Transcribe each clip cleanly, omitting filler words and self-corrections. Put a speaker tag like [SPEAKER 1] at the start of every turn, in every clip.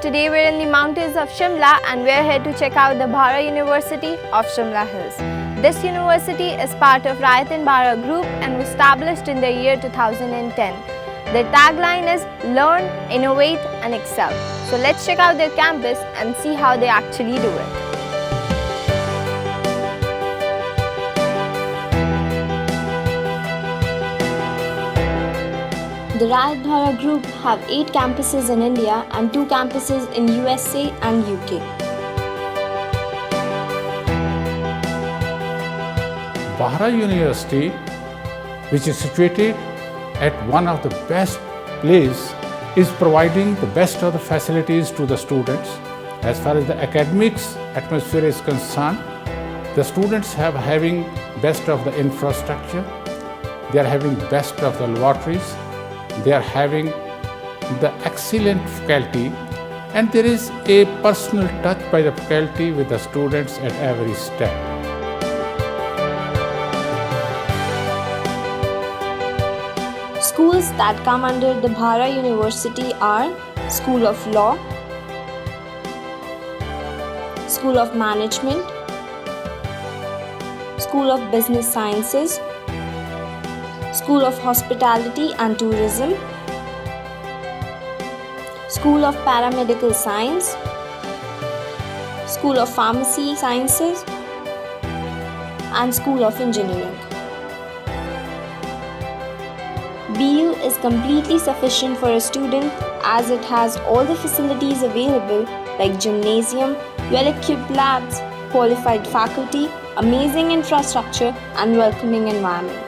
[SPEAKER 1] Today we're in the mountains of Shimla and we're here to check out the Bhara University of Shimla Hills. This university is part of Raitan Bhara Group and was established in the year 2010. Their tagline is Learn, Innovate and Excel. So let's check out their campus and see how they actually do it. The Raitan Bhara Group have 8 campuses in India and 2 campuses in USA and UK.
[SPEAKER 2] Bhara University, which is situated at one of the best places, is providing the best of the facilities to the students. As far as the academics atmosphere is concerned, the students are having best of the infrastructure, they are having best of the laboratories, they are having the excellent faculty, and there is a personal touch by the faculty with the students at every step.
[SPEAKER 1] Schools that come under the Bhara University are School of Law, School of Management, School of Business Sciences, School of Hospitality and Tourism, School of Paramedical Science, School of Pharmacy Sciences, and School of Engineering. BU is completely sufficient for a student as it has all the facilities available like gymnasium, well-equipped labs, qualified faculty, amazing infrastructure and welcoming environment.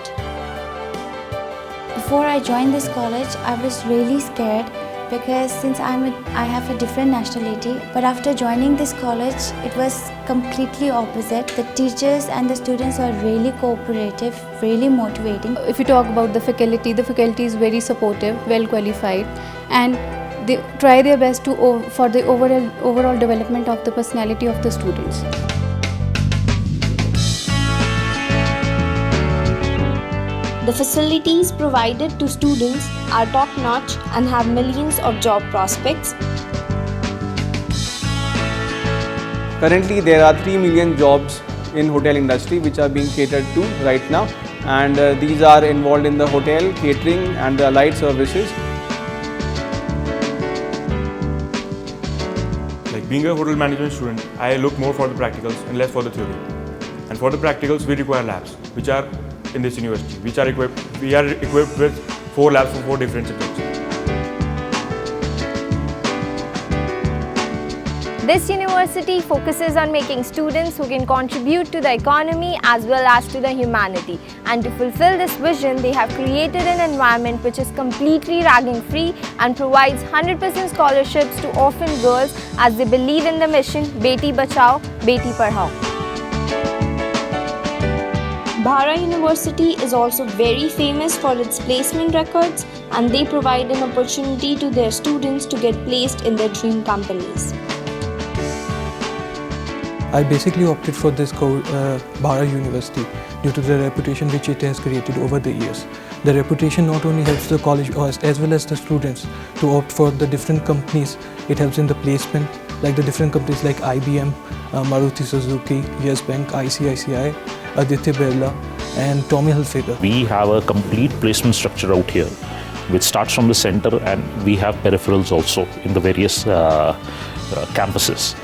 [SPEAKER 3] Before I joined this college, I was really scared because since I have a different nationality, but after joining this college, it was completely opposite. The teachers and the students were really cooperative, really motivating.
[SPEAKER 4] If you talk about the faculty is very supportive, well qualified, and they try their best for the overall development of the personality of the students.
[SPEAKER 1] The facilities provided to students are top-notch and have millions of job prospects.
[SPEAKER 5] Currently, there are 3 million jobs in hotel industry which are being catered to right now, and these are involved in the hotel, catering and the allied services.
[SPEAKER 6] Like being a hotel management student, I look more for the practicals and less for the theory. And for the practicals, we require labs, which are in this university, we are equipped with 4 labs for 4 different subjects.
[SPEAKER 1] This university focuses on making students who can contribute to the economy as well as to the humanity. And to fulfill this vision, they have created an environment which is completely ragging free and provides 100% scholarships to orphan girls as they believe in the mission Beti Bachao, Beti Padhao. Bhara University is also very famous for its placement records and they provide an opportunity to their students to get placed in their dream companies.
[SPEAKER 7] I basically opted for this Bhara University due to the reputation which it has created over the years. The reputation not only helps the college as well as the students to opt for the different companies, it helps in the placement, like the different companies like IBM, Maruti Suzuki, Yes Bank, ICICI, Aditya Birla and Tommy Hilfiger.
[SPEAKER 8] We have a complete placement structure out here which starts from the center, and we have peripherals also in the various campuses.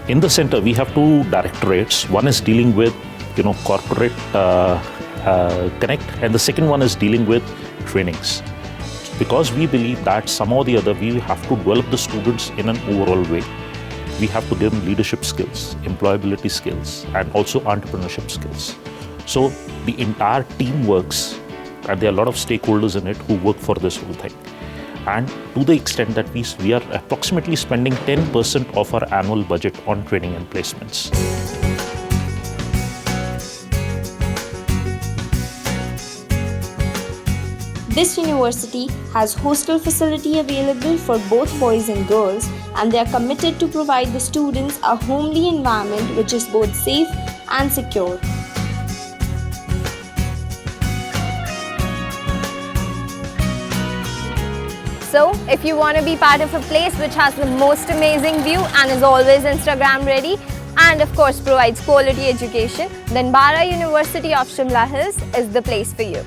[SPEAKER 8] In the center we have 2 directorates. One is dealing with corporate connect, and the second one is dealing with trainings. Because we believe that somehow or the other we have to develop the students in an overall way. We have to give them leadership skills, employability skills, and also entrepreneurship skills. So the entire team works, and there are a lot of stakeholders in it who work for this whole thing. And to the extent that we are approximately spending 10% of our annual budget on training and placements.
[SPEAKER 1] This university has hostel facility available for both boys and girls, and they are committed to provide the students a homely environment which is both safe and secure. So, if you want to be part of a place which has the most amazing view and is always Instagram ready and of course provides quality education, then Bara University of Shimla Hills is the place for you.